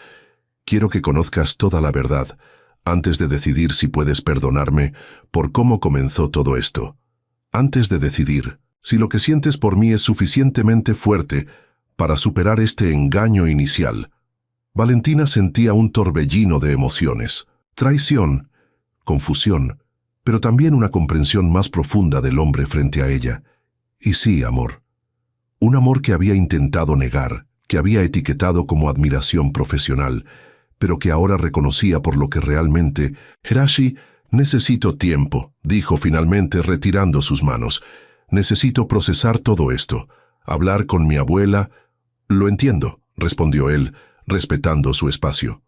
Quiero que conozcas toda la verdad, antes de decidir si puedes perdonarme por cómo comenzó todo esto. Antes de decidir si lo que sientes por mí es suficientemente fuerte para superar este engaño inicial. Valentina sentía un torbellino de emociones, traición, confusión, pero también una comprensión más profunda del hombre frente a ella. Y sí, amor. Un amor que había intentado negar, que había etiquetado como admiración profesional, pero que ahora reconocía por lo que realmente. Hirashi, necesito tiempo, dijo finalmente retirando sus manos. Necesito procesar todo esto, hablar con mi abuela. Lo entiendo, respondió él, respetando su espacio.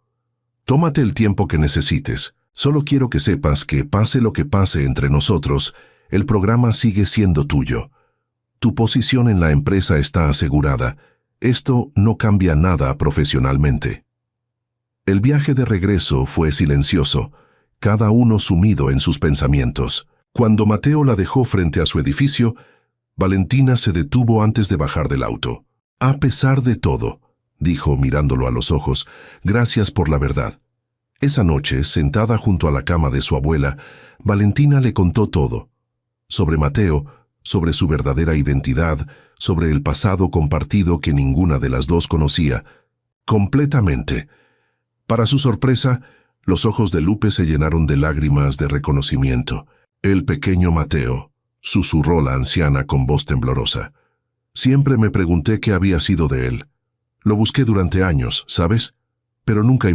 Tómate el tiempo que necesites. Solo quiero que sepas que pase lo que pase entre nosotros, el programa sigue siendo tuyo. Tu posición en la empresa está asegurada. Esto no cambia nada profesionalmente. El viaje de regreso fue silencioso, cada uno sumido en sus pensamientos. Cuando Mateo la dejó frente a su edificio, Valentina se detuvo antes de bajar del auto. A pesar de todo, dijo mirándolo a los ojos, gracias por la verdad. Esa noche, sentada junto a la cama de su abuela, Valentina le contó todo. Sobre Mateo, sobre su verdadera identidad, sobre el pasado compartido que ninguna de las dos conocía. Completamente. Para su sorpresa, los ojos de Lupe se llenaron de lágrimas de reconocimiento. El pequeño Mateo, susurró la anciana con voz temblorosa. Siempre me pregunté qué había sido de él. Lo busqué durante años, ¿sabes? Pero nunca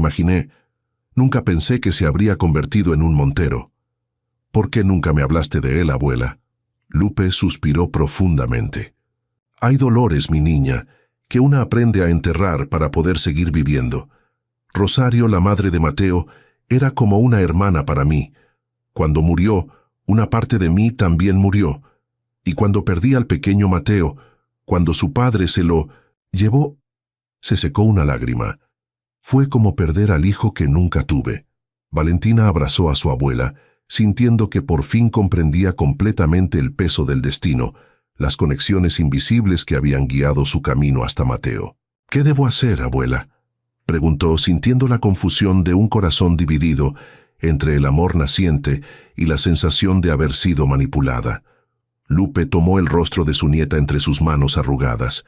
pensé que se habría convertido en un montero. ¿Por qué nunca me hablaste de él, abuela? Lupe suspiró profundamente. Hay dolores, mi niña, que una aprende a enterrar para poder seguir viviendo. Rosario, la madre de Mateo, era como una hermana para mí. Cuando murió, una parte de mí también murió. Y cuando perdí al pequeño Mateo, cuando su padre se lo llevó, se secó una lágrima. Fue como perder al hijo que nunca tuve. Valentina abrazó a su abuela, sintiendo que por fin comprendía completamente el peso del destino, las conexiones invisibles que habían guiado su camino hasta Mateo. ¿Qué debo hacer, abuela?, preguntó, sintiendo la confusión de un corazón dividido entre el amor naciente y la sensación de haber sido manipulada. Lupe tomó el rostro de su nieta entre sus manos arrugadas.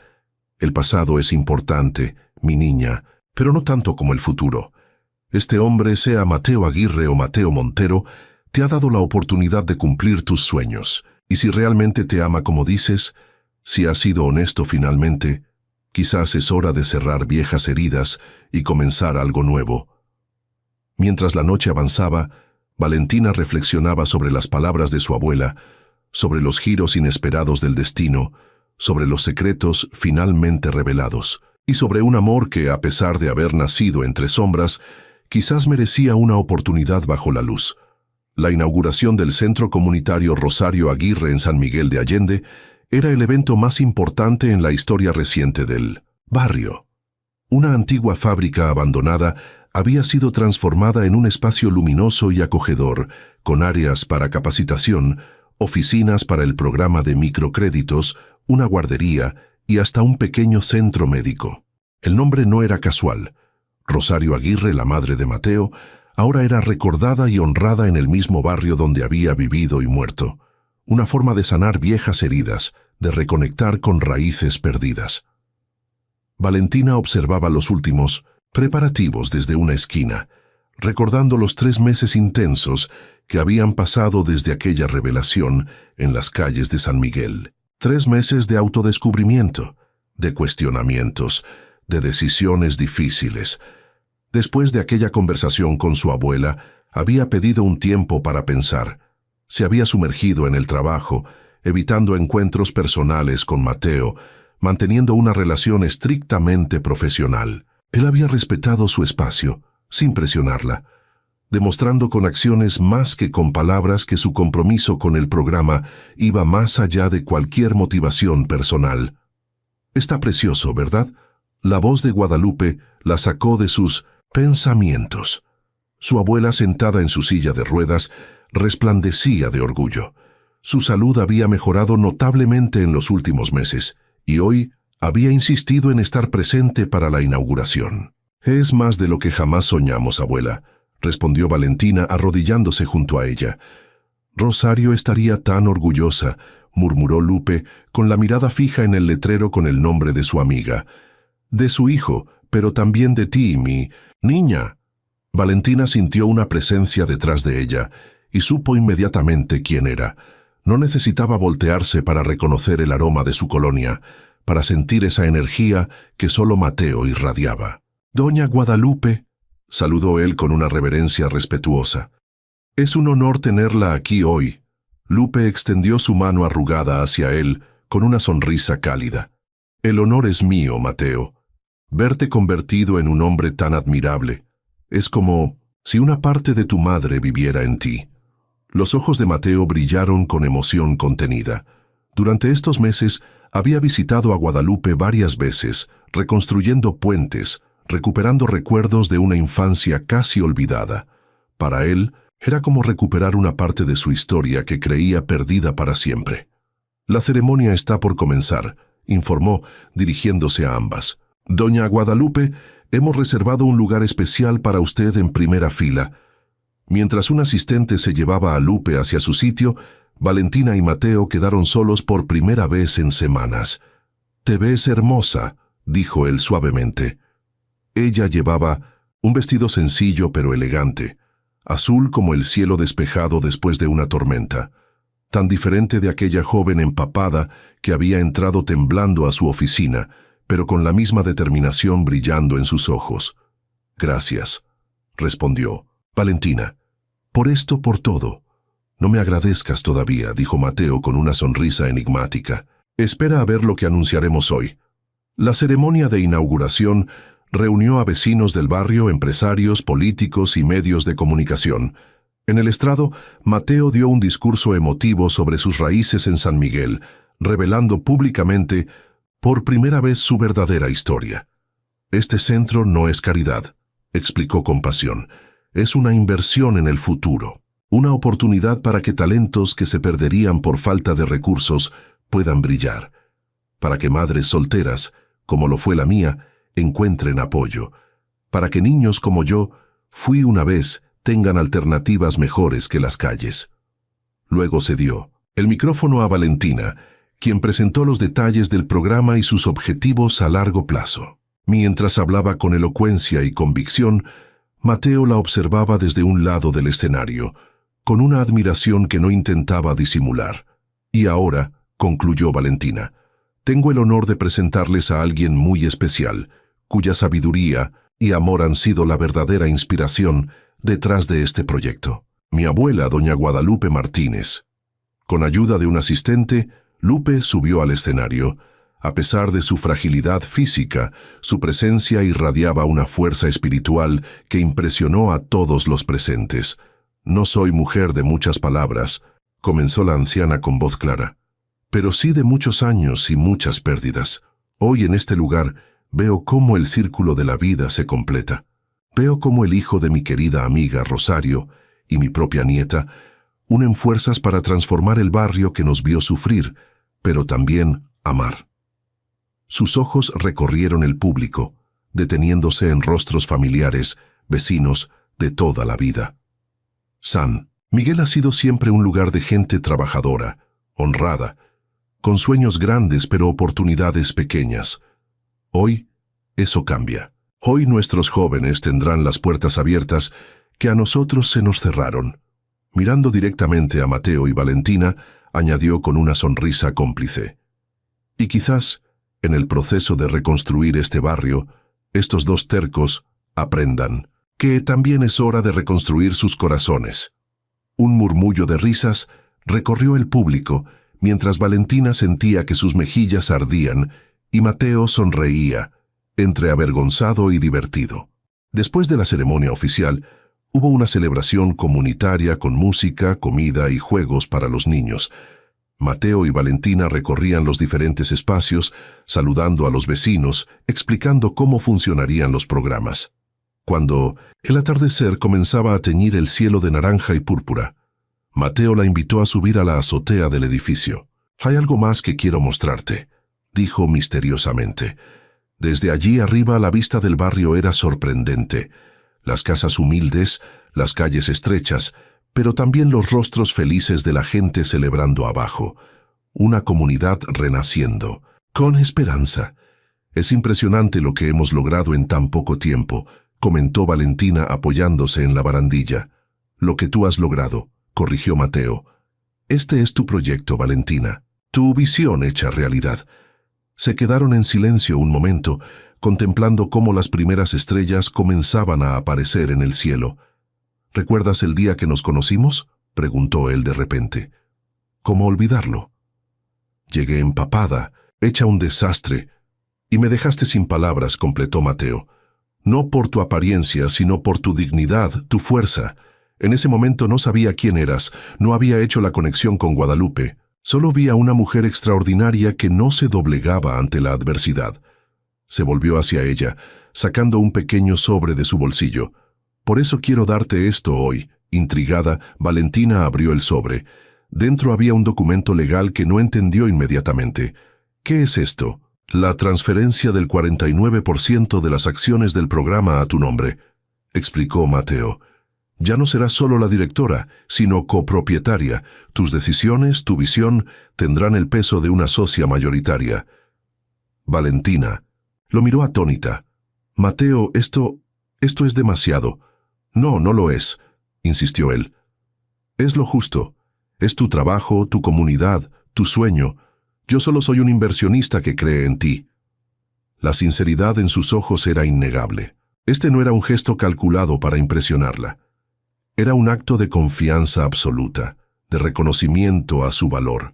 El pasado es importante, mi niña, pero no tanto como el futuro. Este hombre, sea Mateo Aguirre o Mateo Montero, te ha dado la oportunidad de cumplir tus sueños. Y si realmente te ama como dices, si has sido honesto finalmente, quizás es hora de cerrar viejas heridas y comenzar algo nuevo. Mientras la noche avanzaba, Valentina reflexionaba sobre las palabras de su abuela, sobre los giros inesperados del destino, sobre los secretos finalmente revelados, y sobre un amor que, a pesar de haber nacido entre sombras, quizás merecía una oportunidad bajo la luz. La inauguración del Centro Comunitario Rosario Aguirre en San Miguel de Allende era el evento más importante en la historia reciente del barrio. Una antigua fábrica abandonada había sido transformada en un espacio luminoso y acogedor, con áreas para capacitación, oficinas para el programa de microcréditos, una guardería y hasta un pequeño centro médico. El nombre no era casual. Rosario Aguirre, la madre de Mateo, ahora era recordada y honrada en el mismo barrio donde había vivido y muerto. Una forma de sanar viejas heridas, de reconectar con raíces perdidas. Valentina observaba los últimos preparativos desde una esquina, recordando los 3 meses intensos que habían pasado desde aquella revelación en las calles de San Miguel. 3 meses de autodescubrimiento, de cuestionamientos, de decisiones difíciles. Después de aquella conversación con su abuela, había pedido un tiempo para pensar. Se había sumergido en el trabajo, evitando encuentros personales con Mateo, manteniendo una relación estrictamente profesional. Él había respetado su espacio, sin presionarla, demostrando con acciones más que con palabras que su compromiso con el programa iba más allá de cualquier motivación personal. Está precioso, ¿verdad? La voz de Guadalupe la sacó de sus pensamientos. Su abuela, sentada en su silla de ruedas, resplandecía de orgullo. Su salud había mejorado notablemente en los últimos meses, y hoy había insistido en estar presente para la inauguración. «Es más de lo que jamás soñamos, abuela», respondió Valentina arrodillándose junto a ella. «Rosario estaría tan orgullosa», murmuró Lupe, con la mirada fija en el letrero con el nombre de su amiga. «De su hijo, pero también de ti, mi niña». Valentina sintió una presencia detrás de ella y supo inmediatamente quién era. No necesitaba voltearse para reconocer el aroma de su colonia, para sentir esa energía que solo Mateo irradiaba. «Doña Guadalupe», saludó él con una reverencia respetuosa. «Es un honor tenerla aquí hoy». Lupe extendió su mano arrugada hacia él con una sonrisa cálida. «El honor es mío, Mateo. Verte convertido en un hombre tan admirable. Es como si una parte de tu madre viviera en ti». Los ojos de Mateo brillaron con emoción contenida. Durante estos meses había visitado a Guadalupe varias veces, reconstruyendo puentes, recuperando recuerdos de una infancia casi olvidada. Para él, era como recuperar una parte de su historia que creía perdida para siempre. «La ceremonia está por comenzar», informó, dirigiéndose a ambas. «Doña Guadalupe, hemos reservado un lugar especial para usted en primera fila». Mientras un asistente se llevaba a Lupe hacia su sitio, Valentina y Mateo quedaron solos por primera vez en semanas. «Te ves hermosa», dijo él suavemente. Ella llevaba un vestido sencillo pero elegante, azul como el cielo despejado después de una tormenta, tan diferente de aquella joven empapada que había entrado temblando a su oficina, pero con la misma determinación brillando en sus ojos. «Gracias», respondió. «Valentina, por esto, por todo». «No me agradezcas todavía», dijo Mateo con una sonrisa enigmática. «Espera a ver lo que anunciaremos hoy». La ceremonia de inauguración reunió a vecinos del barrio, empresarios, políticos y medios de comunicación. En el estrado, Mateo dio un discurso emotivo sobre sus raíces en San Miguel, revelando públicamente por primera vez su verdadera historia. «Este centro no es caridad», explicó con pasión. «Es una inversión en el futuro, una oportunidad para que talentos que se perderían por falta de recursos puedan brillar, para que madres solteras, como lo fue la mía, encuentren apoyo, para que niños como yo, fui una vez, tengan alternativas mejores que las calles». Luego cedió el micrófono a Valentina, quien presentó los detalles del programa y sus objetivos a largo plazo. Mientras hablaba con elocuencia y convicción, Mateo la observaba desde un lado del escenario, con una admiración que no intentaba disimular. «Y ahora», concluyó Valentina, «tengo el honor de presentarles a alguien muy especial, cuya sabiduría y amor han sido la verdadera inspiración detrás de este proyecto. Mi abuela, doña Guadalupe Martínez». Con ayuda de un asistente, Lupe subió al escenario. A pesar de su fragilidad física, su presencia irradiaba una fuerza espiritual que impresionó a todos los presentes. «No soy mujer de muchas palabras», comenzó la anciana con voz clara, «pero sí de muchos años y muchas pérdidas. Hoy en este lugar veo cómo el círculo de la vida se completa. Veo cómo el hijo de mi querida amiga Rosario y mi propia nieta unen fuerzas para transformar el barrio que nos vio sufrir, pero también amar». Sus ojos recorrieron el público, deteniéndose en rostros familiares, vecinos, de toda la vida. San Miguel ha sido siempre un lugar de gente trabajadora, honrada, con sueños grandes pero oportunidades pequeñas. Hoy, eso cambia. Hoy nuestros jóvenes tendrán las puertas abiertas que a nosotros se nos cerraron. Mirando directamente a Mateo y Valentina, añadió con una sonrisa cómplice. Y quizás, en el proceso de reconstruir este barrio, estos dos tercos aprendan que también es hora de reconstruir sus corazones. Un murmullo de risas recorrió el público, mientras Valentina sentía que sus mejillas ardían y Mateo sonreía, entre avergonzado y divertido. Después de la ceremonia oficial, hubo una celebración comunitaria con música, comida y juegos para los niños. Mateo y Valentina recorrían los diferentes espacios, saludando a los vecinos, explicando cómo funcionarían los programas. Cuando el atardecer comenzaba a teñir el cielo de naranja y púrpura, Mateo la invitó a subir a la azotea del edificio. «Hay algo más que quiero mostrarte», dijo misteriosamente. Desde allí arriba la vista del barrio era sorprendente. Las casas humildes, las calles estrechas, pero también los rostros felices de la gente celebrando abajo. Una comunidad renaciendo, con esperanza. «Es impresionante lo que hemos logrado en tan poco tiempo», comentó Valentina apoyándose en la barandilla. «Lo que tú has logrado», corrigió Mateo. «Este es tu proyecto, Valentina, tu visión hecha realidad». Se quedaron en silencio un momento, contemplando cómo las primeras estrellas comenzaban a aparecer en el cielo. «¿Recuerdas el día que nos conocimos?», preguntó él de repente. «¿Cómo olvidarlo? Llegué empapada, hecha un desastre, y me dejaste sin palabras», completó Mateo. «No por tu apariencia, sino por tu dignidad, tu fuerza. En ese momento no sabía quién eras, no había hecho la conexión con Guadalupe. Solo vi a una mujer extraordinaria que no se doblegaba ante la adversidad». Se volvió hacia ella, sacando un pequeño sobre de su bolsillo. «Por eso quiero darte esto hoy». Intrigada, Valentina abrió el sobre. Dentro había un documento legal que no entendió inmediatamente. «¿Qué es esto?» «La transferencia del 49% de las acciones del programa a tu nombre», explicó Mateo. «Ya no serás solo la directora, sino copropietaria. Tus decisiones, tu visión, tendrán el peso de una socia mayoritaria». Valentina lo miró atónita. «Mateo, esto es demasiado». «No, no lo es», insistió él. «Es lo justo. Es tu trabajo, tu comunidad, tu sueño. Yo solo soy un inversionista que cree en ti». La sinceridad en sus ojos era innegable. Este no era un gesto calculado para impresionarla. Era un acto de confianza absoluta, de reconocimiento a su valor.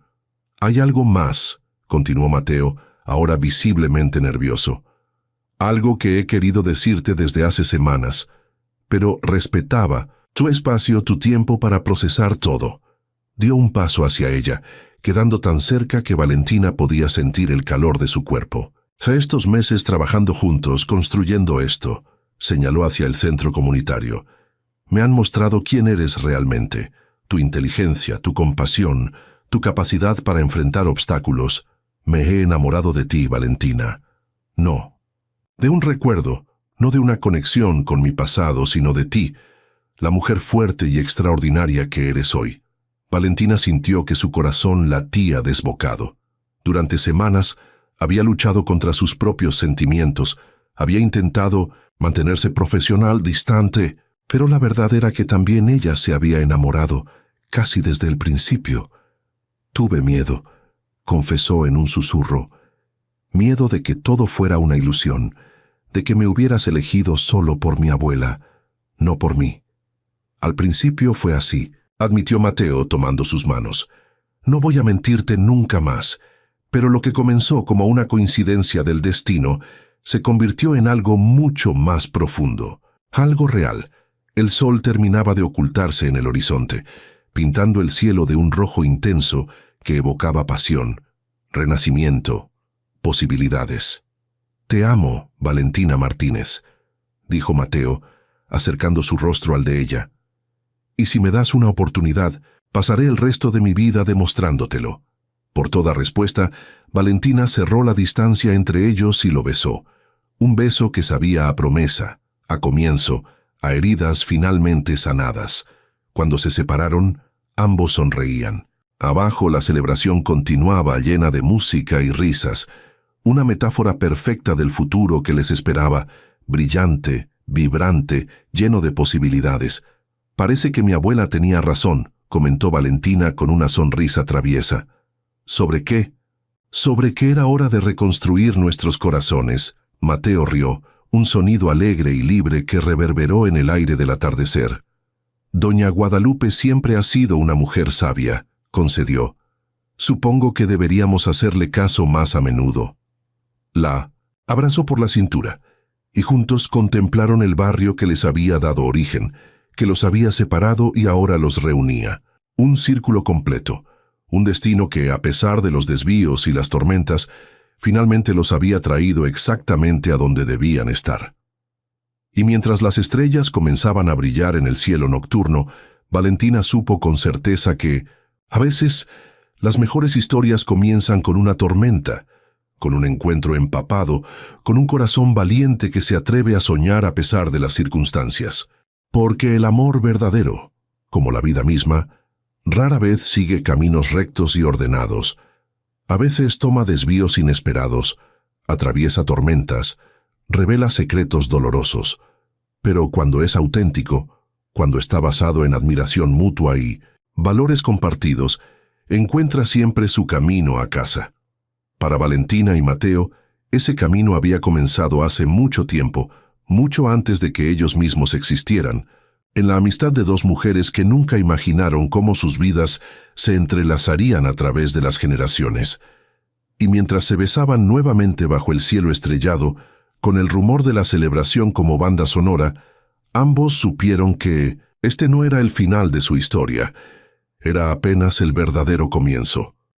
«Hay algo más», continuó Mateo, ahora visiblemente nervioso. «Algo que he querido decirte desde hace semanas, pero respetaba tu espacio, tu tiempo para procesar todo». Dio un paso hacia ella, quedando tan cerca que Valentina podía sentir el calor de su cuerpo. «Estos meses trabajando juntos, construyendo esto», señaló hacia el centro comunitario, «me han mostrado quién eres realmente, tu inteligencia, tu compasión, tu capacidad para enfrentar obstáculos. Me he enamorado de ti, Valentina. No, de un recuerdo, no de una conexión con mi pasado, sino de ti, la mujer fuerte y extraordinaria que eres hoy». Valentina sintió que su corazón latía desbocado. Durante semanas había luchado contra sus propios sentimientos, había intentado mantenerse profesional, distante, pero la verdad era que también ella se había enamorado, casi desde el principio. «Tuve miedo», confesó en un susurro. «Miedo de que todo fuera una ilusión, de que me hubieras elegido solo por mi abuela, no por mí». «Al principio fue así», admitió Mateo tomando sus manos. «No voy a mentirte nunca más, pero lo que comenzó como una coincidencia del destino se convirtió en algo mucho más profundo, algo real». El sol terminaba de ocultarse en el horizonte, pintando el cielo de un rojo intenso que evocaba pasión, renacimiento, posibilidades. «Te amo, Valentina Martínez», dijo Mateo, acercando su rostro al de ella. «Y si me das una oportunidad, pasaré el resto de mi vida demostrándotelo». Por toda respuesta, Valentina cerró la distancia entre ellos y lo besó. Un beso que sabía a promesa, a comienzo, a heridas finalmente sanadas. Cuando se separaron, ambos sonreían. Abajo la celebración continuaba llena de música y risas, una metáfora perfecta del futuro que les esperaba, brillante, vibrante, lleno de posibilidades. Parece que mi abuela tenía razón, comentó Valentina con una sonrisa traviesa. ¿Sobre qué? Sobre que era hora de reconstruir nuestros corazones. Mateo rió, un sonido alegre y libre que reverberó en el aire del atardecer. Doña Guadalupe siempre ha sido una mujer sabia, concedió. Supongo que deberíamos hacerle caso más a menudo. La abrazó por la cintura, y juntos contemplaron el barrio que les había dado origen, que los había separado y ahora los reunía. Un círculo completo, un destino que, a pesar de los desvíos y las tormentas, finalmente los había traído exactamente a donde debían estar. Y mientras las estrellas comenzaban a brillar en el cielo nocturno, Valentina supo con certeza que, a veces, las mejores historias comienzan con una tormenta, con un encuentro empapado, con un corazón valiente que se atreve a soñar a pesar de las circunstancias. Porque el amor verdadero, como la vida misma, rara vez sigue caminos rectos y ordenados. A veces toma desvíos inesperados, atraviesa tormentas, revela secretos dolorosos. Pero cuando es auténtico, cuando está basado en admiración mutua y valores compartidos, encuentra siempre su camino a casa. Para Valentina y Mateo, ese camino había comenzado hace mucho tiempo, mucho antes de que ellos mismos existieran, en la amistad de dos mujeres que nunca imaginaron cómo sus vidas se entrelazarían a través de las generaciones. Y mientras se besaban nuevamente bajo el cielo estrellado, con el rumor de la celebración como banda sonora, ambos supieron que este no era el final de su historia, era apenas el verdadero comienzo.